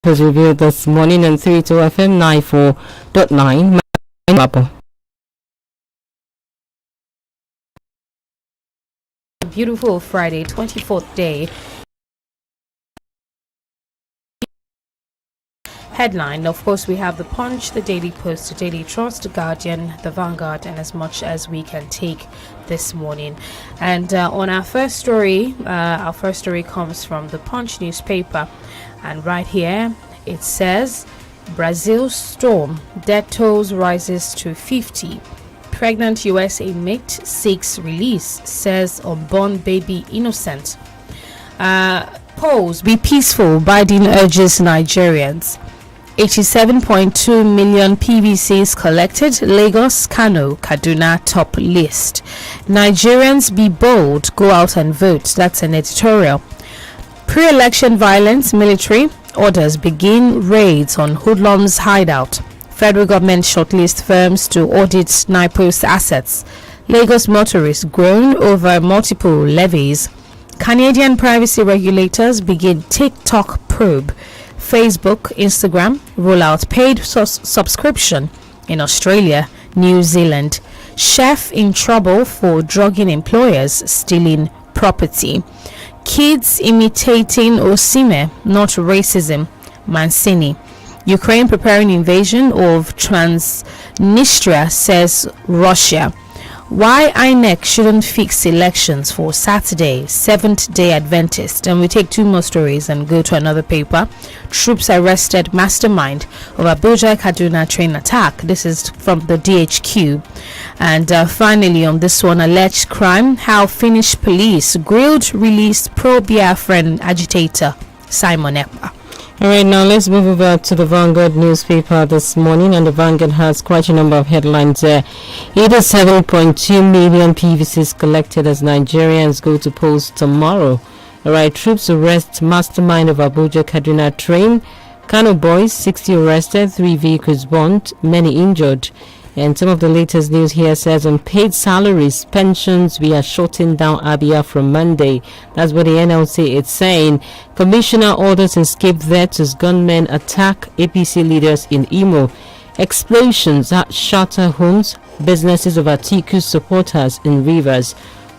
was revealed this morning on 32 FM 94.9. Beautiful Friday, 24th day. Headline, of course, we have the Punch, the Daily Post, the Daily Trust, the Guardian, the Vanguard, and as much as we can take this morning. And on our first story comes from the Punch newspaper, and right here it says Brazil's storm, death tolls rises to 50. Pregnant US inmate seeks release, says unborn baby innocent. Polls be peaceful, Biden urges Nigerians. 87.2 million PVCs collected, Lagos, Kano, Kaduna top list. Nigerians be bold, go out and vote. That's an editorial. Pre-election violence, military orders begin raids on hoodlums hideout. Federal government shortlist firms to audit NIPO's assets. Lagos motorists groan over multiple levies. Canadian privacy regulators begin TikTok probe. Facebook, Instagram roll out paid subscription in Australia, New Zealand. Chef in trouble for drugging employers stealing property. Kids imitating Osime, not racism, Mancini. Ukraine preparing invasion of Transnistria, says Russia. Why INEC shouldn't fix elections for Saturday, Seventh-day Adventist. And we take two more stories and go to another paper. Troops arrested mastermind of Abuja Kaduna train attack. This is from the DHQ. And finally on this one, alleged crime, how Finnish police grilled released pro-Biafran agitator Simon Ekpa. All right, now let's move over to the Vanguard newspaper this morning, and the Vanguard has quite a number of headlines there. 87.2 million PVCs collected as Nigerians go to polls tomorrow. All right, troops arrest mastermind of Abuja Kaduna train. Kano boys, 60 arrested, 3 vehicles burnt, many injured. And some of the latest news here says on paid salaries, pensions, we are shutting down Abia from Monday. That's what the NLC is saying. Commissioner orders escape threats as gunmen attack APC leaders in Imo. Explosions at shatter homes, businesses of Atiku supporters in Rivers.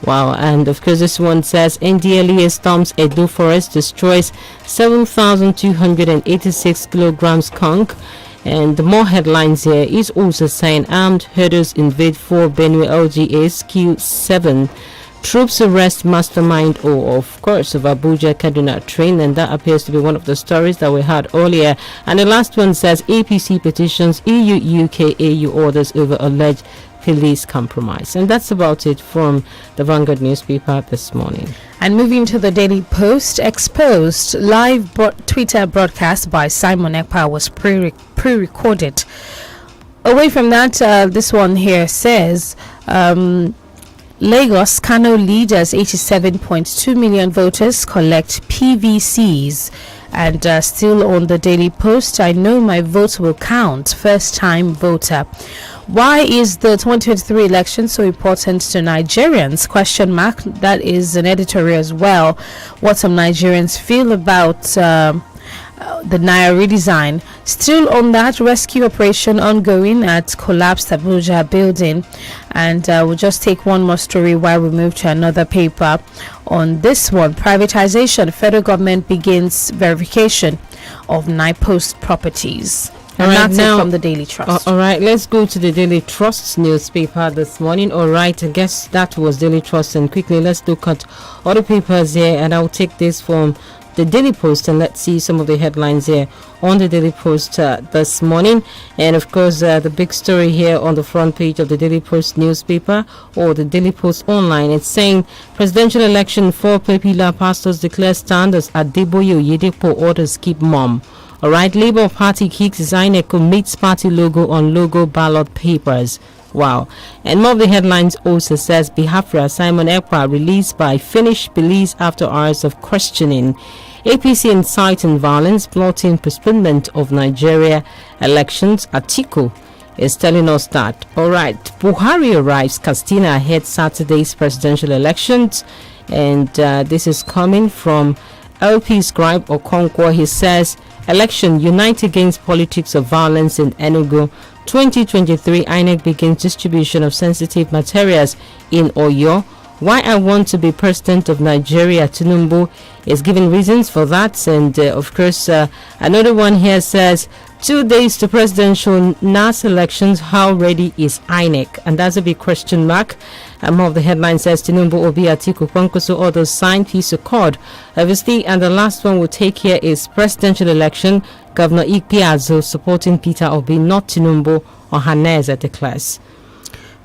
Wow, and of course this one says NDLEA storms Edo Forest, destroys 7,286 kilograms skunk. And more headlines here is also saying armed herders invade 4 Benue LGAs, kill 7. Troops arrest mastermind, of course, of Abuja Kaduna train, and that appears to be one of the stories that we had earlier. And the last one says APC petitions EU UK AU orders over alleged police compromise. And that's about it from the Vanguard newspaper this morning. And moving to the Daily Post, exposed live Twitter broadcast by Simon Ekpa was pre-recorded. Away from that, this one here says Lagos Kano leaders, 87.2 million voters collect PVCs. And still on the Daily Post, I know my vote will count, first time voter. Why is the 2023 election so important to Nigerians? Question mark. That is an editorial as well. What some Nigerians feel about the Naira redesign. Still on that, rescue operation ongoing at collapsed Abuja building. And we'll just take one more story while we move to another paper. On this one, privatization, federal government begins verification of NIPO's properties. And right, that's now, it from the Daily Trust. All right, let's go to the Daily Trust newspaper this morning. All right, I guess that was Daily Trust. And quickly, let's look at other papers here. And I'll take this from the Daily Post, and let's see some of the headlines here on the Daily Post this morning. And of course, the big story here on the front page of the Daily Post newspaper or the Daily Post online, it's saying presidential election, 4 popular pastors declare stand as Adeboye Oyedepo orders keep mum. All right, Labour Party kicks INEC commits party logo on logo ballot papers. Wow. And more of the headlines also says Biafra, Simon Ekpa released by Finnish police after hours of questioning. APC inciting violence, plotting postponement of Nigeria elections. Atiku is telling us that. All right, Buhari arrives Katsina ahead Saturday's presidential elections. And this is coming from LP Scribe Okonkwo. He says election. Unite against politics of violence in Enugu. 2023 INEC begins distribution of sensitive materials in Oyo. Why I want to be president of Nigeria, Tinubu is giving reasons for that. And of course, another one here says, 2 days to presidential NAS elections. How ready is INEC? And that's a big question mark. More of the headline says, Tinubu, Obi, Atiku, Kwankwaso, others signed peace accord. Obviously, and the last one we'll take here is presidential election. Governor Ikpeazu supporting Peter Obi, not Tinubu or Haneze declares.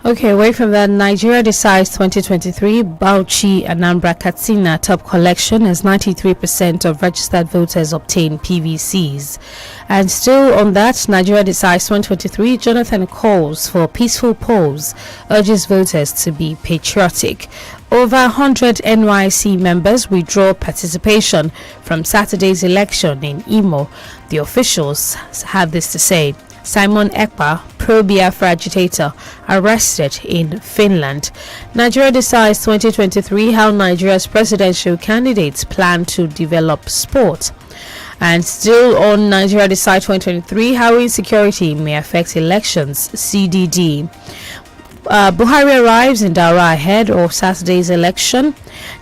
Okay, away from that, Nigeria decides 2023 Bauchi Anambra Katsina top collection as 93% of registered voters obtain PVCs. And still on that, Nigeria decides 2023 Jonathan calls for peaceful polls, urges voters to be patriotic. Over 100 NYC members withdraw participation from Saturday's election in Imo. The officials had this to say. Simon Ekpa, pro-Biafra agitator, arrested in Finland. Nigeria decides 2023 how Nigeria's presidential candidates plan to develop sport. And still on Nigeria decides 2023 how insecurity may affect elections, CDD. Buhari arrives in Daura ahead of Saturday's election.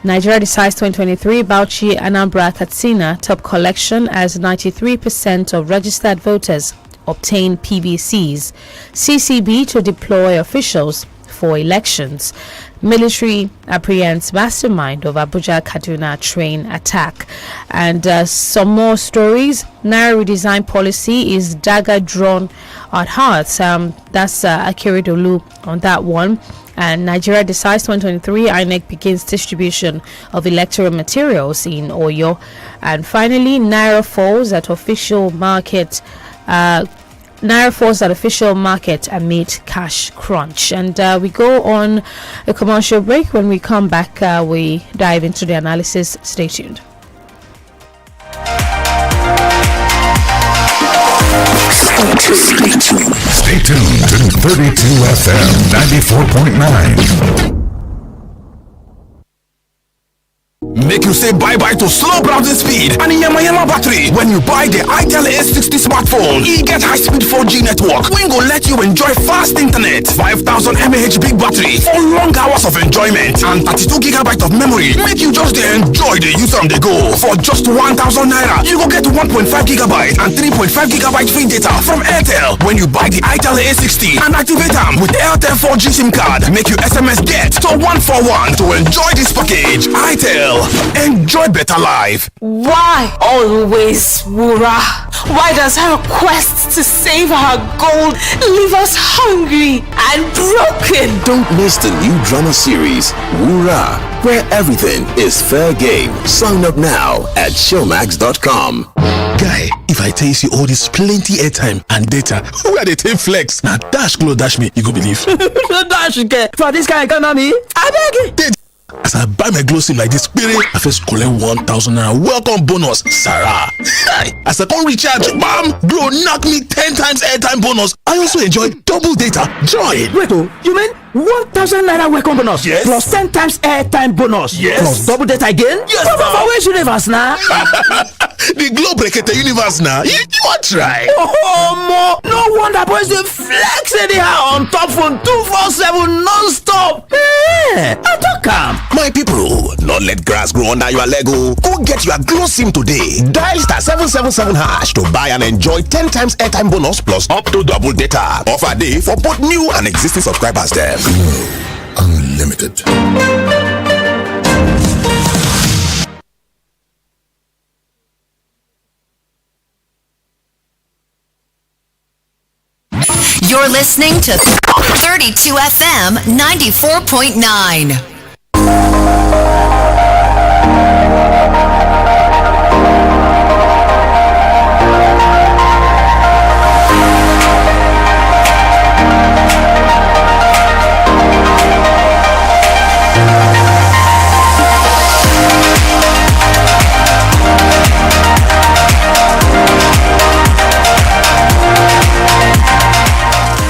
Nigeria decides 2023 Bauchi Anambra Katsina top collection as 93% of registered voters obtain PVCs. CCB to deploy officials for elections. Military apprehends mastermind of Abuja Kaduna train attack. And some more stories. Naira redesign policy is dagger drawn at heart. That's Akeredolu on that one. And Nigeria decides 2023 INEC begins distribution of electoral materials in Oyo. And finally, Naira falls at official market. Naira falls at official market amid cash crunch. And we go on a commercial break. When we come back, we dive into the analysis. Stay tuned. Stay tuned to 32 FM 94.9. Make you say bye-bye to slow browsing speed and yama battery when you buy the INT'L A60 smartphone. You get high-speed 4G network wey go let you enjoy fast internet, 5000 mAh big battery for long hours of enjoyment, and 32GB of memory. Make you just enjoy the use on the go. For just 1,000 naira, you go get 1.5GB and 3.5GB free data from Airtel when you buy the INT'L A60 and activate them with Airtel 4G SIM card. Make you SMS get to 141 to enjoy this package. INT'L. Enjoy better life. Why always Wura? Why does her quest to save her gold leave us hungry and broken? Don't miss the new drama series Wura, where everything is fair game. Sign up now at showmax.com. Guy, if I tell you all this plenty airtime and data, where they take flex? Now dash glow dash me, you go believe. Dash get for this kind of economy. I beg you. As I buy my glow sim like this, I first collect 1,000 naira welcome bonus, Sarah. As I come recharge, bam, glow knock me 10 times airtime bonus. I also enjoy double data. Join. Wait, you mean 1,000 naira welcome bonus? Yes. Plus 10 times airtime bonus? Yes. Plus double data again? Yes. For which universe now? The glow break at the universe now. You want try? Oh, no wonder boys they flex anyhow on top phone 247 non-stop. I don't come. My people, not let grass grow under your Lego. Go get your glow sim today. Dial *777# to buy and enjoy 10 times airtime bonus plus up to double data. Offer day for both new and existing subscribers there. Glow Unlimited. You're listening to 32 FM 94.9.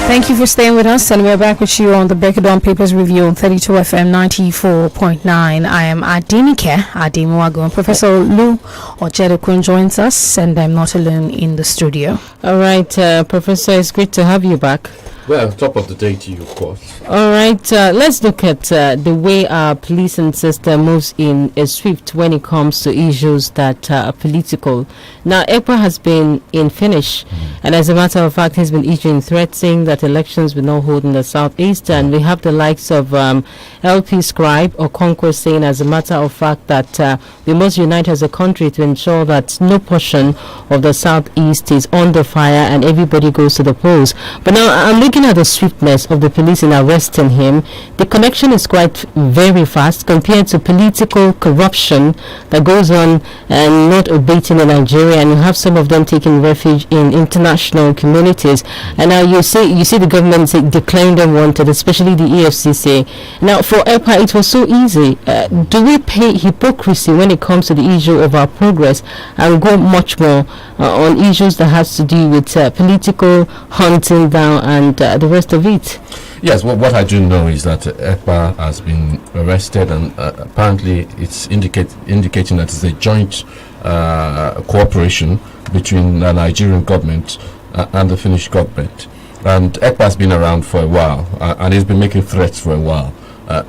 Thank you for staying with us, and we're back with you on the Break It Down Papers Review on 32 FM 94.9. I am ADENIKE, ADEMUWAGUN. Professor Lou Ojedokun joins us, and I'm not alone in the studio. All right, Professor, it's great to have you back. Well, top of the day to you, of course. All right, let's look at the way our policing system moves in a swift when it comes to issues that are political. Now, ECPA has been in finish, and as a matter of fact, has been issuing threats saying that elections will not hold in the southeast, and we have the likes of LP Scribe or Conquest saying, as a matter of fact, that we must unite as a country to ensure that no portion of the southeast is under fire and everybody goes to the polls. But now, I'm looking at the swiftness of the police in arresting him. The connection is quite very fast compared to political corruption that goes on and not abating in Nigeria, and you have some of them taking refuge in international communities. And now you see the government declaring them wanted, especially the EFCC. Now for EPA it was so easy. Do we pay hypocrisy when it comes to the issue of our progress and go much more on issues that has to do with political hunting down and the rest of it? Yes, well, what I do know is that ECPA has been arrested, and apparently it's indicating that it's a joint cooperation between the Nigerian government and the Finnish government. And ECPA has been around for a while, and it's been making threats for a while.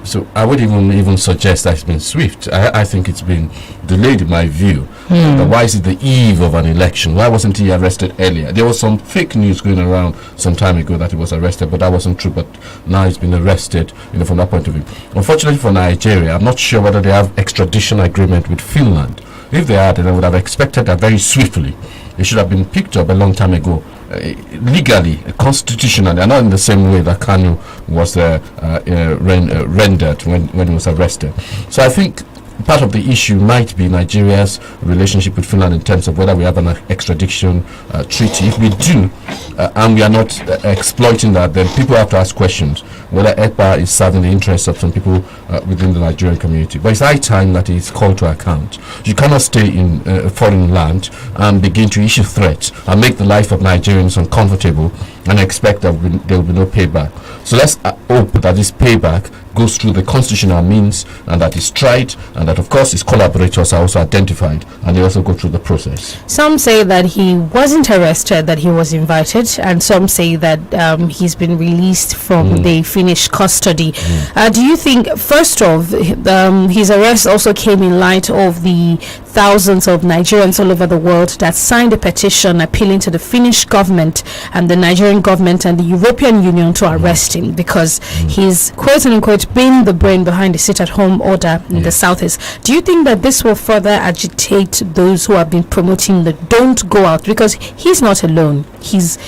So I would even suggest that it's been swift. I think it's been delayed in my view. But why is it the eve of an election? Why wasn't he arrested earlier? There was some fake news going around some time ago that he was arrested, but that wasn't true. But now he's been arrested, from that point of view. Unfortunately for Nigeria, I'm not sure whether they have extradition agreement with Finland. If they had, then I would have expected that very swiftly. It should have been picked up a long time ago. Legally, constitutionally, and not in the same way that Kanu was rendered when he was arrested. So I think part of the issue might be Nigeria's relationship with Finland in terms of whether we have an extradition treaty. If we do, and we are not exploiting that, then people have to ask questions whether ECPA is serving the interests of some people within the Nigerian community. But it's high time that it's called to account. You cannot stay in a foreign land and begin to issue threats and make the life of Nigerians uncomfortable and expect that there will be no payback. So let's hope that this payback goes through the constitutional means, and that is tried, and that of course his collaborators are also identified, and they also go through the process. Some say that he wasn't arrested, that he was invited, and some say that he's been released from the Finnish custody. Do you think, first off, his arrest also came in light of the thousands of Nigerians all over the world that signed a petition appealing to the Finnish government and the Nigerian government and the European Union to arrest him because he's quote-unquote been the brain behind the sit-at-home order in the southeast. Do you think that this will further agitate those who have been promoting the don't go out? Because he's not alone. He's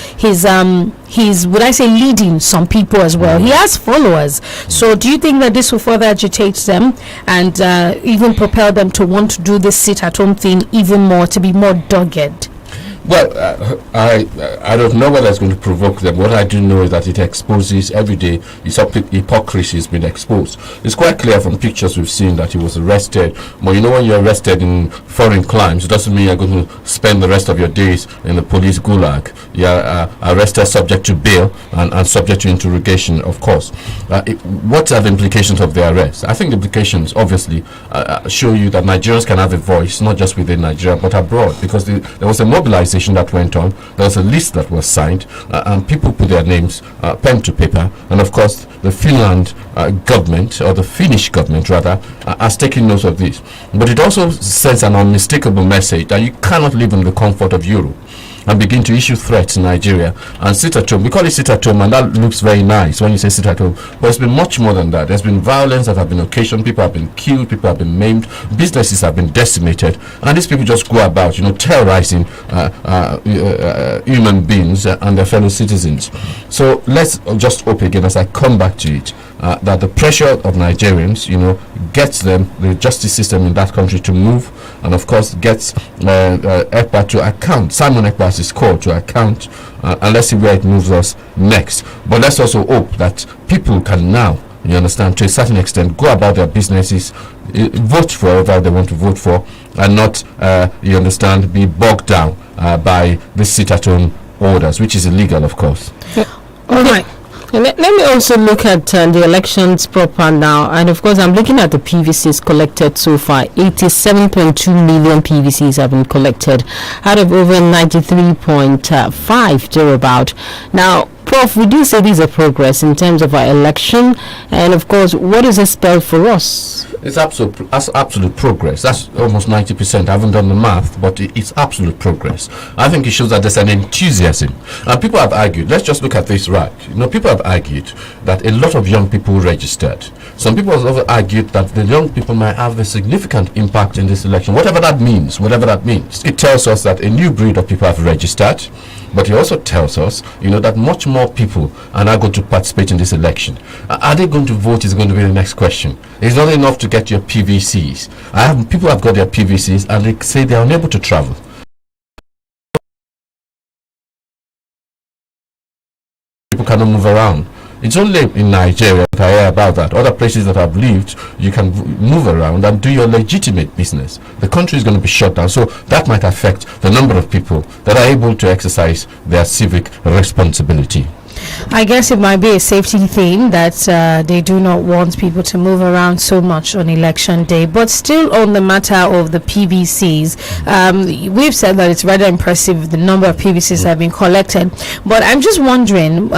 would I say leading some people as well. He has followers. So do you think that this will further agitate them and even propel them to want to do this sit-at-home thing even more, to be more dogged? Well, I don't know whether it's going to provoke them. What I do know is that it exposes every day hypocrisy has been exposed. It's quite clear from pictures we've seen that he was arrested. But when you're arrested in foreign climes, it doesn't mean you're going to spend the rest of your days in the police gulag. You're arrested subject to bail and subject to interrogation, of course. What are the implications of the arrest? I think the implications obviously show you that Nigerians can have a voice, not just within Nigeria, but abroad, because there was a mobilization that went on. There was a list that was signed, and people put their names pen to paper, and of course the Finland government, or the Finnish government rather, has taken note of this. But it also sends an unmistakable message that you cannot live in the comfort of Europe and begin to issue threats in Nigeria and sit at home. We call it sit at home, and that looks very nice when you say sit at home, but it's been much more than that. There's been violence that have been occasioned, people have been killed, people have been maimed, businesses have been decimated, and these people just go about terrorizing human beings and their fellow citizens. So let's just hope again, as I come back to it, that the pressure of Nigerians, gets them, the justice system in that country, to move, and of course gets ECPA to account. Simon ECPA is called to account, and let's see where it moves us next. But let's also hope that people can now, you understand, to a certain extent, go about their businesses, vote for whoever they want to vote for, and not, you understand, be bogged down by the sit-at-home orders, which is illegal, of course. All right. Let me also look at the elections proper now, and of course I'm looking at the PVCs collected so far. 87.2 million PVCs have been collected out of over 93.5 thereabout. Now, Prof, we do say this is a progress in terms of our election, and of course, what does it spell for us? It's absolute progress. That's almost 90%. I haven't done the math, but it's absolute progress. I think it shows that there's an enthusiasm. And people have argued, let's just look at this right. People have argued that a lot of young people registered. Some people have also argued that the young people might have a significant impact in this election, whatever that means. It tells us that a new breed of people have registered, but it also tells us, that much more people are now going to participate in this election. Are they going to vote is going to be the next question. It's not enough to get your PVCs. People have got their PVCs and they say they are unable to travel. People cannot move around. It's only in Nigeria that I hear about that. Other places that I've lived, you can move around and do your legitimate business. The country is going to be shut down, so that might affect the number of people that are able to exercise their civic responsibility. I guess it might be a safety thing that they do not want people to move around so much on election day. But still, on the matter of the PVCs, we've said that it's rather impressive the number of PVCs that have been collected. But I'm just wondering,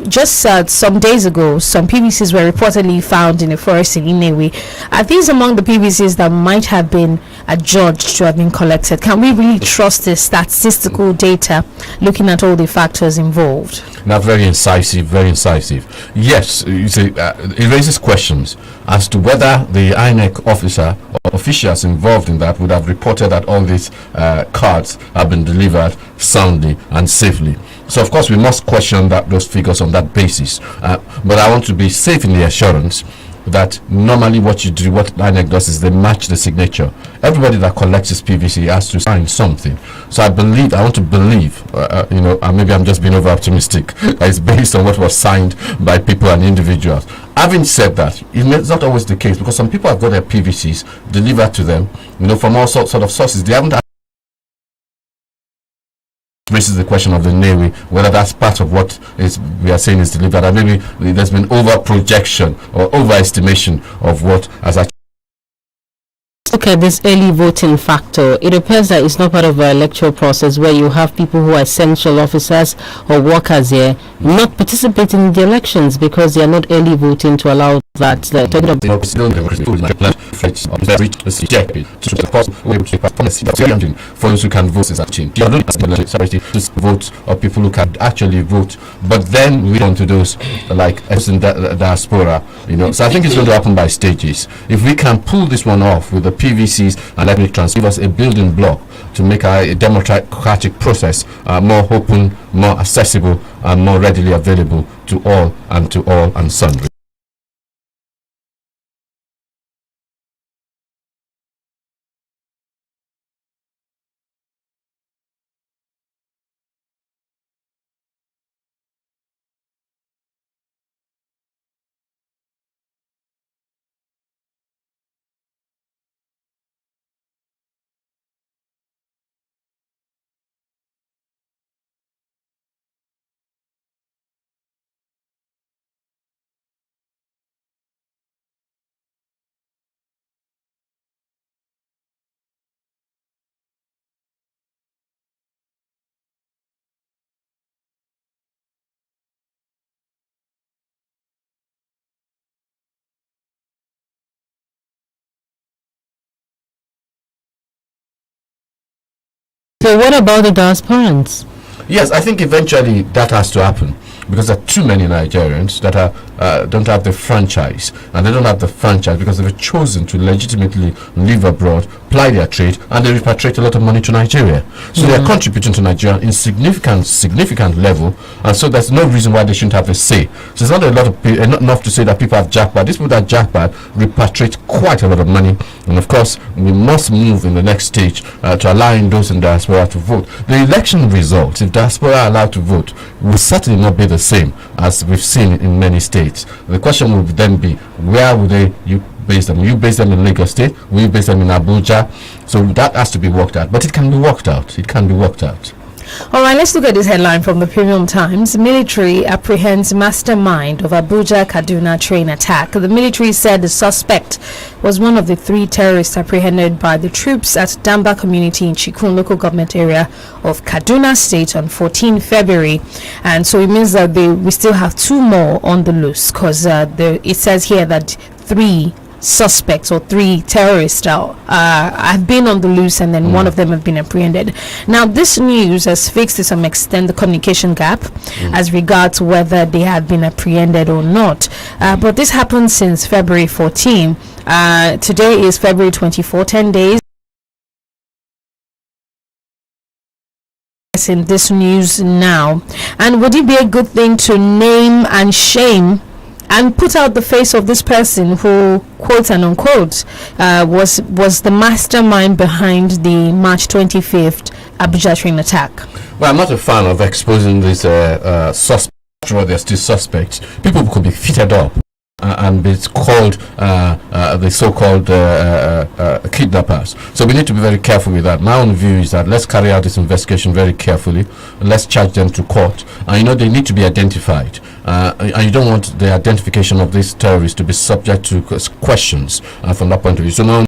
just some days ago, some PVCs were reportedly found in a forest in Inewi. Are these among the PVCs that might have been adjudged to have been collected? Can we really trust the statistical data looking at all the factors involved? Now, very incisive. Yes, you see, it raises questions as to whether the INEC officer or officials involved in that would have reported that all these cards have been delivered soundly and safely. So, of course, we must question those figures on that basis. But I want to be safe in the assurance that normally what INEC does is they match the signature. Everybody that collects this PVC has to sign something. So I want to believe, and maybe I'm just being over optimistic, it's based on what was signed by people and individuals. Having said that, it's not always the case, because some people have got their PVCs delivered to them, from all sorts of sources. They haven't raises the question of the Navy, whether that's part of what we are saying is delivered, and maybe there's been over projection or overestimation of what has actually. Look at this early voting factor. It appears that it's not part of our electoral process where you have people who are essential officers or workers here not participating in the elections because they are not early voting to allow that. For those who can vote is actually vote or people who can actually vote, but then we on to those like us in the diaspora, So I think it's going to happen by stages. If we can pull this one off with the PVCs and let it give us a building block to make a democratic process more open, more accessible, and more readily available to all and sundry. So what about the diasporans? Yes, I think eventually that has to happen, because there are too many Nigerians that don't have the franchise, and they don't have the franchise because they've chosen to legitimately live abroad, ply their trade, and they repatriate a lot of money to Nigeria. So they are contributing to Nigeria in significant level, and so there's no reason why they shouldn't have a say. So it's not not enough to say that people have jackpot. These people that jackpot repatriate quite a lot of money, and of course we must move in the next stage to allowing those in diaspora to vote. The election results, if diaspora are allowed to vote, will certainly not be the same as we've seen in many states. The question will then be, where would you base them? Will you base them in Lagos State? Will you base them in Abuja? So that has to be worked out, but it can be worked out. All right, let's look at this headline from the Premium Times. Military apprehends mastermind of Abuja Kaduna train attack. The military said the suspect was one of the 3 terrorists apprehended by the troops at Damba community in Chikun local government area of Kaduna State on 14 February. And so it means that we still have 2 more on the loose, because it says here that 3 suspects or 3 terrorists have been on the loose, and then one of them have been apprehended. Now, this news has fixed to some extent the communication gap as regards whether they have been apprehended or not. But this happened since February 14. Today is February 24, 10 days. In this news now, and would it be a good thing to name and shame and put out the face of this person who, quote and unquote, was the mastermind behind the March 25th Abuja train attack? Well, I'm not a fan of exposing these suspects, or they're still suspects. People could be fitted up and it's called the so-called kidnappers. So we need to be very careful with that. My own view is that let's carry out this investigation very carefully. Let's charge them to court. And they need to be identified. And you don't want the identification of these terrorists to be subject to questions from that point of view. So now,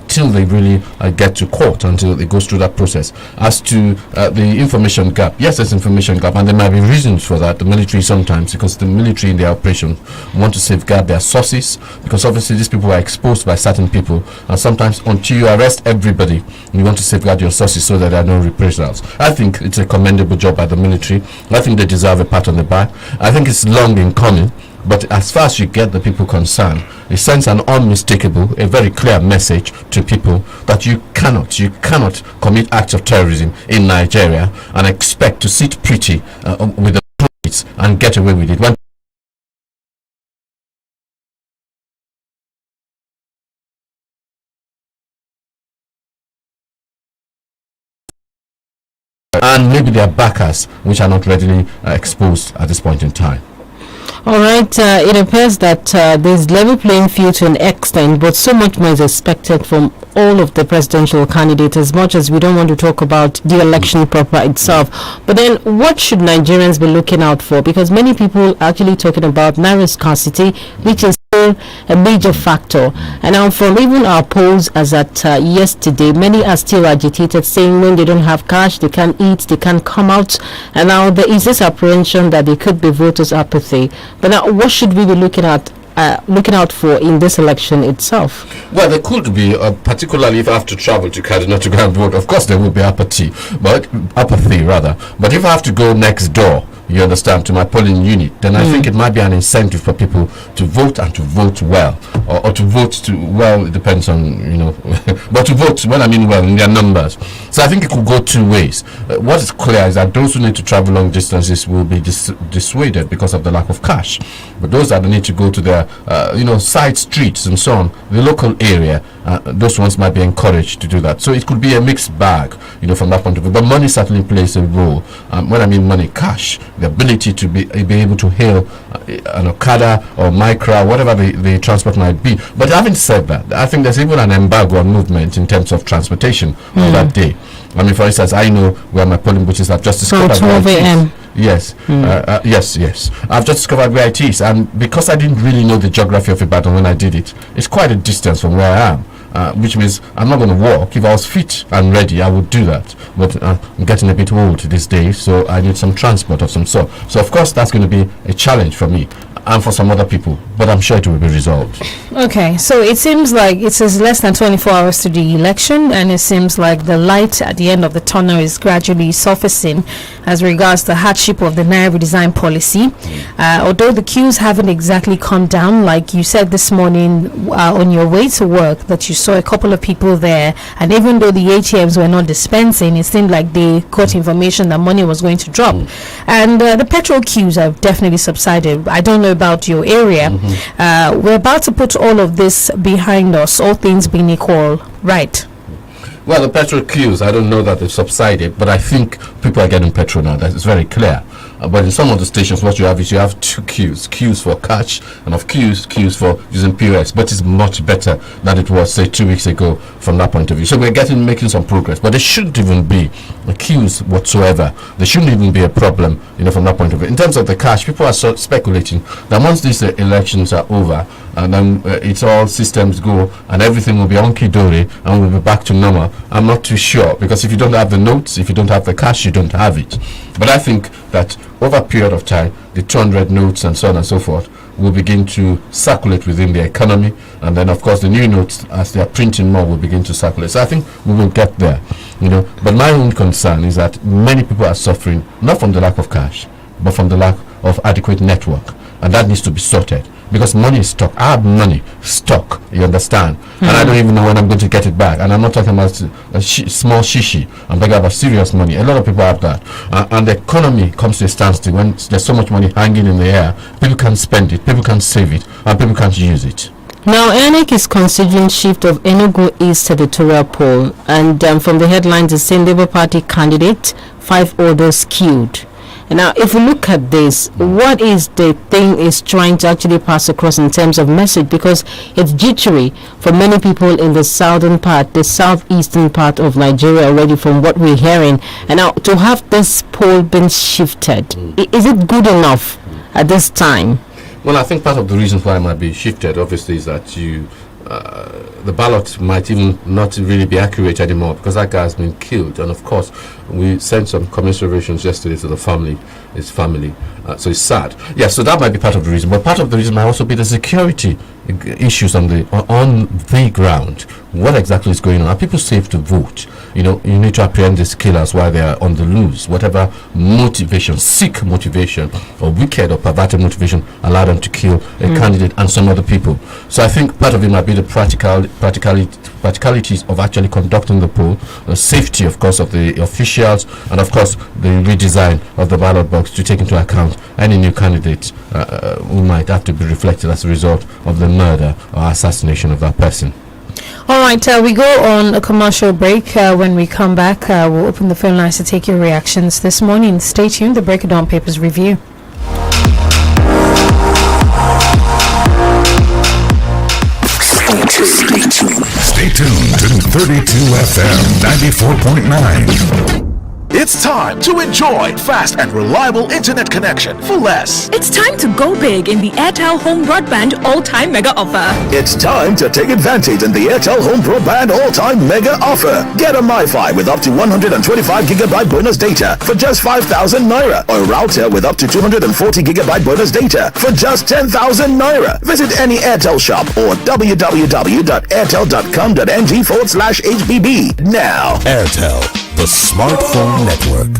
till they really get to court, until it goes through that process. As to the information gap, yes, there's information gap, and there might be reasons for that. The military sometimes, because the military in their operation want to safeguard their sources, because obviously these people are exposed by certain people, and sometimes until you arrest everybody, you want to safeguard your sources so that there are no reprisals. I think it's a commendable job by the military. I think they deserve a pat on the back. I think it's long in coming. But as far as you get the people concerned, it sends an unmistakable, a very clear message to people that you cannot commit acts of terrorism in Nigeria and expect to sit pretty with the police and get away with it. When and maybe there are backers which are not readily exposed at this point in time. All right, it appears that there's level playing field to an extent, but so much more is expected from all of the presidential candidates, as much as we don't want to talk about the election proper itself. But then what should Nigerians be looking out for? Because many people are actually talking about naira scarcity, which is still a major factor. And now from even our polls as at yesterday, many are still agitated, saying when they don't have cash, they can't eat, they can't come out. And now there is this apprehension that there could be voters' apathy. But now what should we be looking out for in this election itself? Well, there could be, particularly if I have to travel to Kaduna to go and vote. Of course, there will be apathy. But if I have to go next door, you understand, to my polling unit, then I think it might be an incentive for people to vote, and to vote well, or to vote it depends on, but to vote, when I mean well, in their numbers. So I think it could go 2 ways. What is clear is that those who need to travel long distances will be dissuaded because of the lack of cash. But those that need to go to their, side streets and so on, the local area, those ones might be encouraged to do that. So it could be a mixed bag, from that point of view. But money certainly plays a role. When I mean money, cash, the ability to be able to hail an Okada or Micra, whatever the transport might be. But having said that, I think there's even an embargo on movement in terms of transportation on that day. I mean, for instance, I know where my polling booths are. I've just discovered 12 a.m. Yes, yes. I've just discovered where it is, and because I didn't really know the geography of Ibadan when I did it, it's quite a distance from where I am. Which means I'm not going to walk. If I was fit and ready, I would do that. But I'm getting a bit old these days, so I need some transport of some sort. So of course that's going to be a challenge for me and for some other people, but I'm sure it will be resolved. Okay, so it seems like it is less than 24 hours to the election, and it seems like the light at the end of the tunnel is gradually surfacing as regards the hardship of the Naira redesign policy. Although the queues haven't exactly come down, like you said this morning on your way to work, that you saw a couple of people there, and even though the ATMs were not dispensing, it seemed like they got information that money was going to drop. And the petrol queues have definitely subsided. I don't know about your area. We're about to put all of this behind us, all things being equal, right? Well, the petrol queues, I don't know that they've subsided, but I think people are getting petrol now. That is very clear. But in some of the stations, what you have is you have two queues for cash and of queues for using POS. But it's much better than it was, say, 2 weeks ago from that point of view. So we're making some progress. But there shouldn't even be queues whatsoever. There shouldn't even be a problem, from that point of view. In terms of the cash, people are speculating that once these elections are over, and then it's all systems go and everything will be hunky-dory and we'll be back to normal. I'm not too sure, because if you don't have the notes, if you don't have the cash, you don't have it. But I think that over a period of time, the 200 notes and so on and so forth will begin to circulate within the economy, and then of course the new notes, as they are printing more, will begin to circulate. So I think we will get there, But my own concern is that many people are suffering not from the lack of cash, but from the lack of adequate network, and that needs to be sorted. Because money is stuck. I have money stuck, you understand? And I don't even know when I'm going to get it back. And I'm not talking about small shishi. I'm talking about serious money. A lot of people have that. And the economy comes to a standstill when there's so much money hanging in the air. People can't spend it, people can't save it, and people can't use it. Now, INEC is considering shift of Enugu East editorial poll. And from the headlines, the same Labour Party candidate, 5 others killed. Now, if we look at this, what is the thing is trying to actually pass across in terms of message? Because it's jittery for many people in the southern part, the southeastern part of Nigeria already, from what we're hearing. And now, to have this poll been shifted, is it good enough at this time? Well, I think part of the reasons why it might be shifted, obviously, is that the ballot might even not really be accurate anymore, because that guy has been killed. And of course, we sent some commiserations yesterday to his family. So it's sad. Yeah, so that might be part of the reason. But part of the reason might also be the security issues on the ground. What exactly is going on? Are people safe to vote? You need to apprehend these killers while they are on the loose. Whatever motivation, sick motivation, or wicked or perverted motivation allow them to kill a candidate and some other people. So I think part of it might be the practicalities of actually conducting the poll, the safety, of course, of the officials, and of course the redesign of the ballot box to take into account any new candidates who might have to be reflected as a result of the murder or assassination of that person. All right, we go on a commercial break. When we come back, we'll open the phone lines to take your reactions this morning. Stay tuned. The Break It Down Papers Review. Stay tuned to 32 FM 94.9. It's time to enjoy fast and reliable internet connection for less. It's time to go big in the AirTel Home Broadband All-Time Mega Offer. It's time to take advantage in the AirTel Home Broadband All-Time Mega Offer. Get a MiFi with up to 125 gigabyte bonus data for just 5,000 naira, or a router with up to 240 gigabyte bonus data for just 10,000 naira. Visit any AirTel shop or www.airtel.com.ng/HBB now. AirTel, the smartphone network.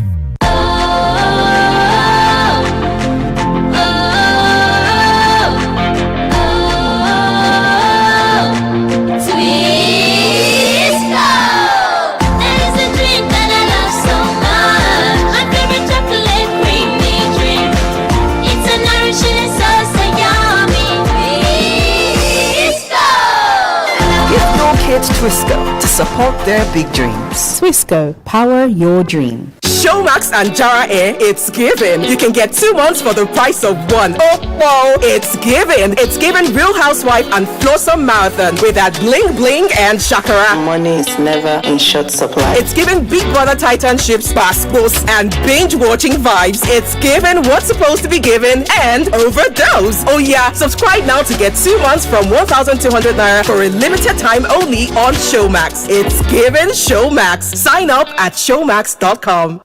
Twisco to support their big dreams. Twisco, power your dream. Showmax and Jara Air, it's given. You can get 2 months for the price of one. Oh, whoa, it's given. It's given Real Housewife and Flossom Marathon with that bling bling and shakara. Money is never in short supply. It's given Big Brother Titanships, passports, and binge watching vibes. It's given what's supposed to be given and overdose. Oh yeah, subscribe now to get 2 months from 1,200 naira for a limited time only on Showmax. It's given Showmax. Sign up at showmax.com.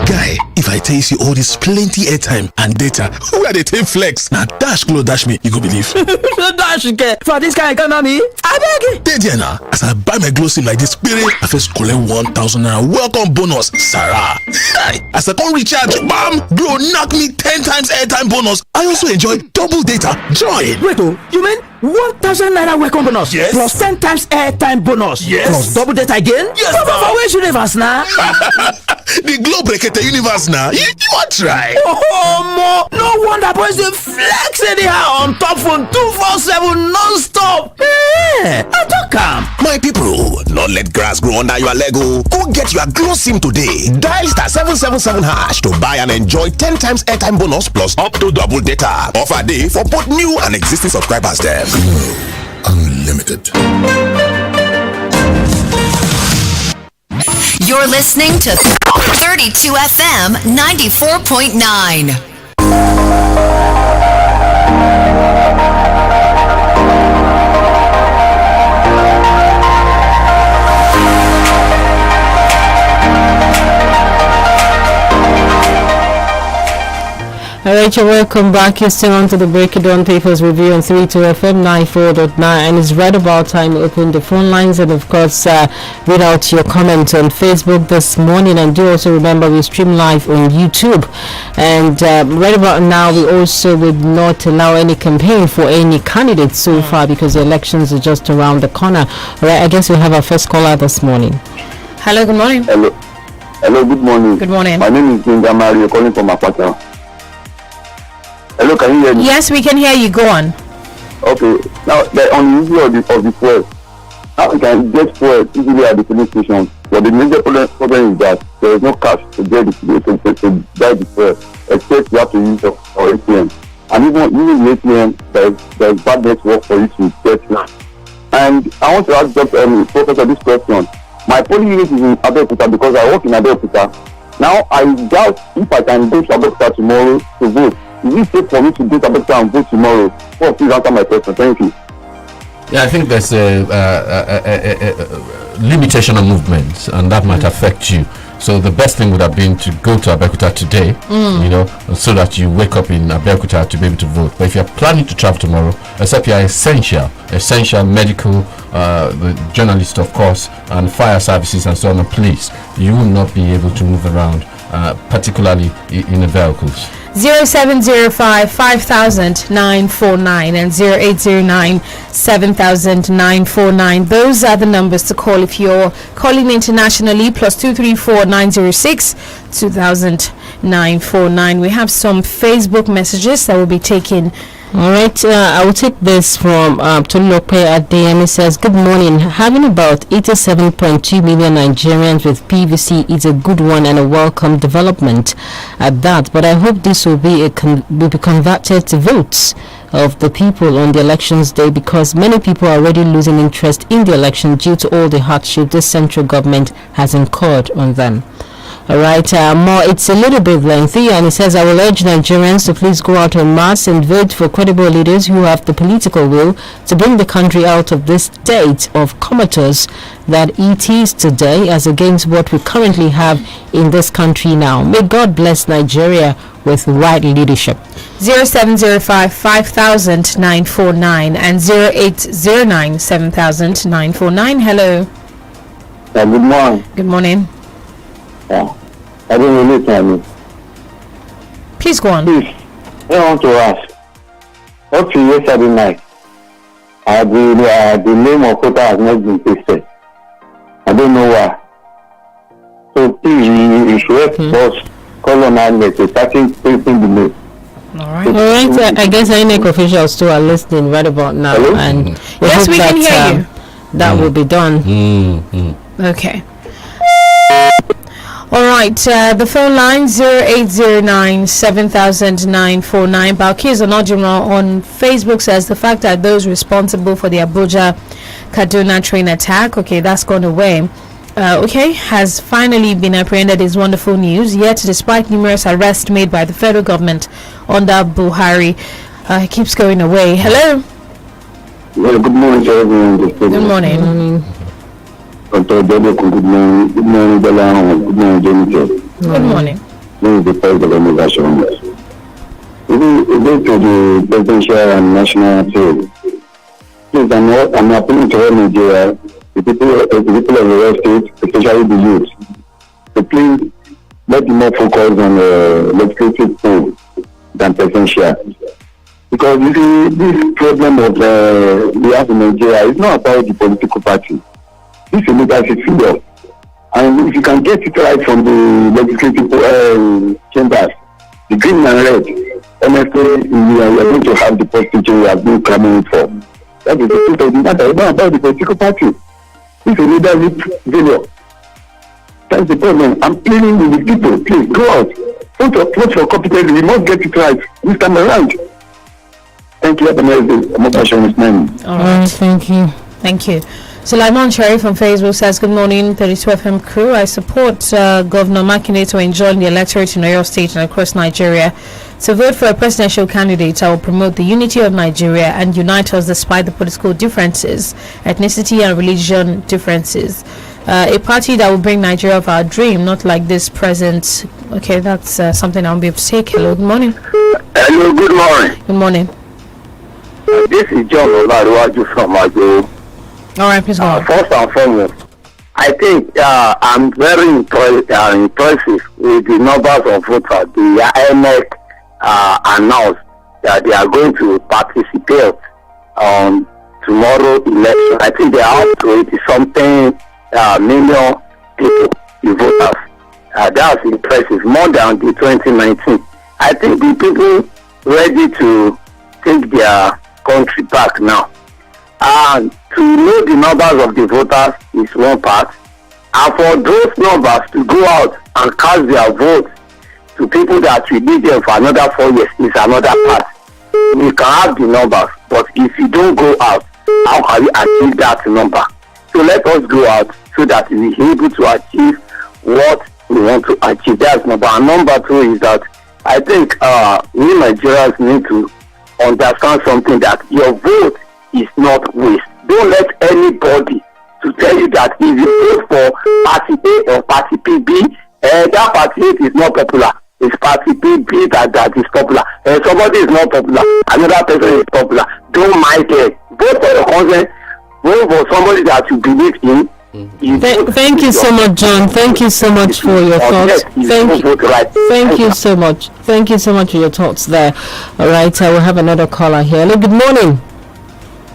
Guy, if I tell you all this plenty airtime and data, where they take flex? Now dash glow dash me, you go believe. Dash get for this kind of economy. I beg you. Dey now, as I buy my glow sim like this, spirit, I first collect 1,000 naira welcome bonus, Sarah. As I come recharge, bam, glow knock me 10 times airtime bonus. I also enjoy double data. Join. Wait, you mean 1,000 naira welcome bonus? Yes. Plus 10 times airtime bonus? Yes. Plus double data again? Yes. For where should have us now? The globe break the universe now. You want try? Oh, no wonder boys they flex anyhow on top phone 247 non-stop. I don't come. My people, not let grass grow under your Lego. Go get your glow sim today. Dial *777# to buy and enjoy 10 times airtime bonus plus up to double data. Offer day for both new and existing subscribers there. Glow Unlimited. You're listening to 32 FM 94.9. Alright, you're welcome back. You're still on to the Break It Down Papers review on 32 FM 94.9, and it's right about time to open the phone lines and of course read out your comments on Facebook this morning. And do also remember we stream live on YouTube, and right about now we also would not allow any campaign for any candidates so far because the elections are just around the corner. Alright, I guess we have our first caller this morning. Hello, good morning. Hello, good morning. Good morning. My name is Ginga Mario, calling from Apata. Hello, can you hear me? Yes, we can hear you. Go on. Okay. Now, on the issue of the fuel, how we can get fuel easily at the filling station. But the major problem is that there is no cash to get to buy the fuel, except you have to use your ATM. And even using the ATM, there is bad network for you to get now. And I want to ask Professor this question. My polling unit is in Abeokuta because I work in Abeokuta. Now, I doubt if I can go to Abeokuta tomorrow to vote. Is it safe for me to go to Abeokuta and vote tomorrow? Please answer my question. Thank you. Yeah, I think there's a limitation on movement, and that might affect you. So the best thing would have been to go to Abeokuta today, so that you wake up in Abeokuta to be able to vote. But if you're planning to travel tomorrow, except you're essential medical, the journalist of course, and fire services and so on, please, you will not be able to move around, particularly in the vehicles. 0705 5000 949 and 0809 7000 Those are the numbers to call if you're calling internationally. Plus 234 906 2000 949. We have some Facebook messages that will be taken. Alright, I will take this from Tolulope at DM. It says, good morning. Having about 87.2 million Nigerians with PVC is a good one and a welcome development at that. But I hope this will be converted to votes of the people on the elections day, because many people are already losing interest in the election due to all the hardship this central government has incurred on them. Alright, it's a little bit lengthy, and it says, I will urge Nigerians to please go out en masse and vote for credible leaders who have the political will to bring the country out of this state of comatose that it is today, as against what we currently have in this country now. May God bless Nigeria with right leadership. 0705 5000 949 and 0809 7000 949. Hello. Good morning. Good morning. I don't really tell me. Please go on. Please, I want to ask. Up to yesterday night, the name of quota has not been pasted. I don't know why. So please, you should help us call on INEC to start pasting the name. Alright, I guess INEC officials too are listening right about now. Hello? And yes, we can hear you. That will be done. Okay. All right, the phone line 0809 7000 949. Balkis Onojima on Facebook says the fact that those responsible for the Abuja Kaduna train attack, okay, that's gone away, has finally been apprehended is wonderful news. Yet, despite numerous arrests made by the federal government under Buhari, it keeps going away. Hello. Well, good morning to everyone. Good morning. Good morning, Bella. Good morning, Jennifer. Good morning. This is the first of the innovation. Going to the presidential and national field. Please, I'm appealing to all Nigeria, the people of the state, especially the youth, to please let them more focus on the legislative poll than presidential. Because you see, this problem of we have in Nigeria is not about the political party. This is leadership figure. And if you can get it right from the legislative chambers, the green and red, honestly, we are going to have the positive change we have been coming for. That is the truth of the matter. About the political party. If a leadership failure, that's the problem. I'm pleading with the people. Please go out. Vote for competence. We must get it right this time around. Thank you. Have a nice day. I'm passionate man. All right. Thank you. Thank you. Sulaiman Sharif from Facebook says, good morning, 32 FM crew. I support Governor Makinde to enjoin the electorate in Oyo State and across Nigeria to vote for a presidential candidate. I will promote the unity of Nigeria and unite us despite the political differences, ethnicity and religion differences. A party that will bring Nigeria of our dream, not like this present. Okay, that's something I'll be able to take. Hello, good morning. Hello, good morning. Good morning. This is John Olaruwaju from Ajo. All right, please go on. First and foremost, I think I'm very impressive with the numbers of voters. The INEC announced that they are going to participate on tomorrow election. I think they are up to 80-something million people, the voters. That's impressive, more than the 2019. I think the people ready to take their country back now. And to know the numbers of the voters is one part, and for those numbers to go out and cast their vote to people that will be there for another 4 years is another part. We can have the numbers, but if you don't go out, how can we achieve that number? So let us go out so that we are able to achieve what we want to achieve. That's number. And number two is that I think we Nigerians need to understand something, that your vote is not waste. Don't let anybody to tell you that if you vote for party A or party B, that party A is not popular. It's party B that is popular. Somebody is not popular, another person is popular. Don't mind it. Vote for your consent. Vote for somebody that you believe in. Thank you so much, John. Thank you so much for your thoughts. Thank you so much. Thank you so much for your thoughts there. All right, I will have another caller here. Hello, good morning.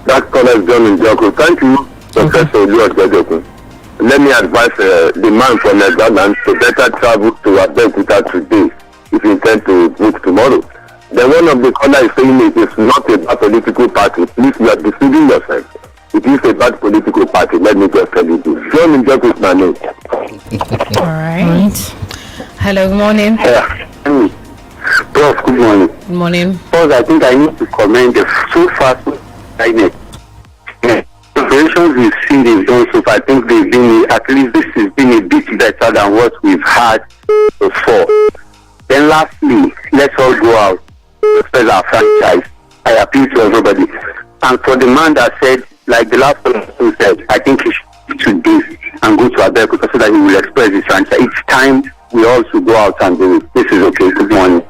That caller is John in Joko. Thank you, Professor Joko. Let me advise the man from Netherlands to better travel to Abeokuta today if you intend to vote tomorrow. Then one of the callers is saying it is not a bad political party. Please, you are deceiving yourself. It is a bad political party. Let me just tell you this. John in Joko is my name. All right. Hello, good morning. Prof, good morning. Good morning. First, I think I need to commend the so fast INEC. Operations we've seen they've done so far, I think they've been, at least this has been a bit better than what we've had before. Then lastly, let's all go out to spread our franchise. I appeal to everybody. And for the man that said, like the last person said, I think he should do this and go to Abeokuta so that he will express his franchise. Each time we all should go out and do it. This is okay. Good morning.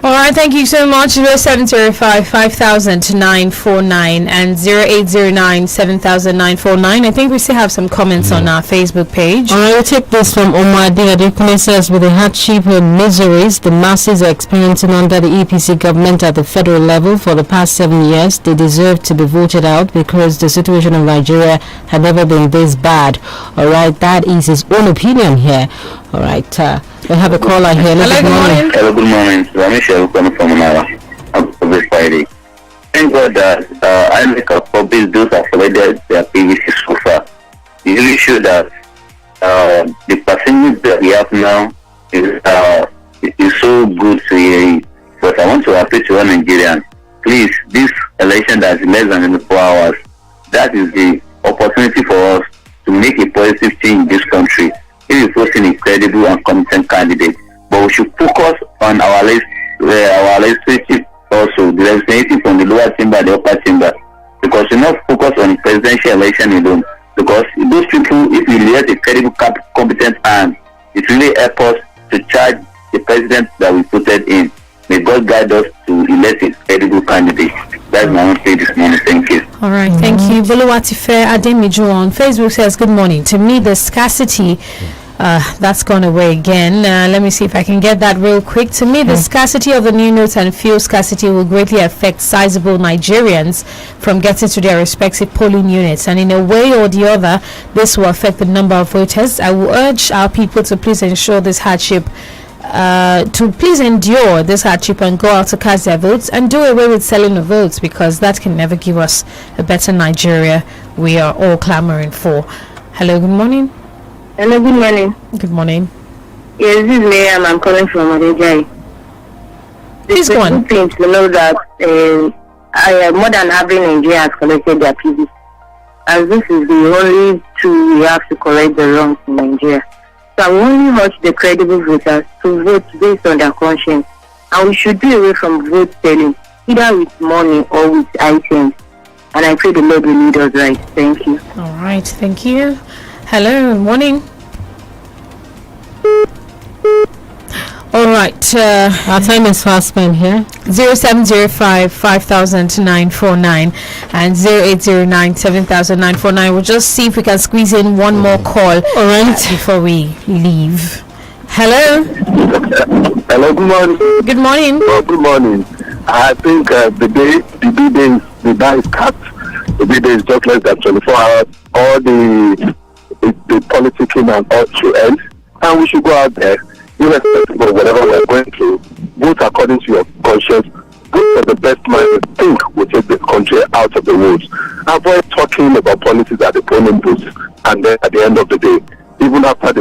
All right, thank you so much. 0705 5000 949 and 0809 7949. I think we still have some comments on our Facebook page. All right, we'll take this from Omar Adekune. Says, with the hardship and miseries the masses are experiencing under the EPC government at the federal level for the past 7 years, they deserve to be voted out because the situation of Nigeria had never been this bad. All right, that is his own opinion here. All right, we have a caller here. Hello, good morning. Hello, good morning. Ramesh coming from Manara on this Friday. Thank God that I make a public those have provided their PVC so far. It really show that the percentage that we have now is so good to hear it. But I want to appeal to all Nigerians. Please, this election that is less than 24 hours, that is the opportunity for us to make a positive change in this country. It is posting a credible and competent candidate, but we should focus on our legislative also, the representative from the lower chamber and the upper chamber, because we not focus on the presidential election alone. Because those people, if we elect a credible, competent hand, it really helps us to charge the president that we voted in. May God guide us to elect a credible candidate. That's my own say this morning. Thank you. All right, thank you. Boluwatife Ademiju on Facebook says, good morning. To me, the scarcity That's gone away again. Let me see if I can get that real quick. To me, the scarcity of the new notes and fuel scarcity will greatly affect sizable Nigerians from getting to their respective polling units, and in a way or the other, this will affect the number of voters. I will urge our people to please ensure this hardship, to please endure this hardship and go out to cast their votes and do away with selling of votes, because that can never give us a better Nigeria we are all clamoring for. Hello, good morning. Hello, good morning. Good morning. Yes, this is Miriam. I'm calling from Adejai. Please go on. Good thing to know that more than having Nigerians collected their PVC, as this is the only tool we have to correct the wrongs in Nigeria. So I will only urge the credible voters to vote based on their conscience, and we should be away from vote selling, either with money or with items. And I pray the Lord will lead us right. Thank you. All right, thank you. Hello, morning. All right, our time is fast spent here. 0705 5949 and 0809 7949. We'll just see if we can squeeze in one more call. All right, before we leave. Hello. Hello. Good morning. Good morning. Oh, good morning. I think the day is cut. The day is just less than 24 hours. All the politicking and all should end, and we should go out there, irrespective of whatever we're going through, vote according to your conscience, vote for the best man you think will take this country out of the woods. Avoid talking about politics at the polling booth, and then at the end of the day, even after the